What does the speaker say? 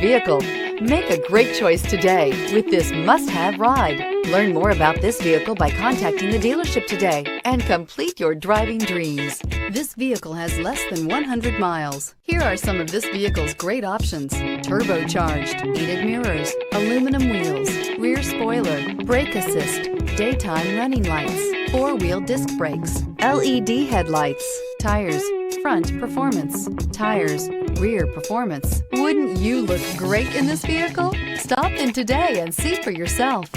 vehicle. Make a great choice today with this must-have ride. Learn more about this vehicle by contacting the dealership today and complete your driving dreams. This vehicle has less than 100 miles. Here are some of this vehicle's great options: turbocharged, heated mirrors, aluminum wheels, rear spoiler, brake assist, daytime running lights, four-wheel disc brakes, LED headlights, tires, front performance, tires, rear performance. Wouldn't you look great in this vehicle? Stop in today and see for yourself.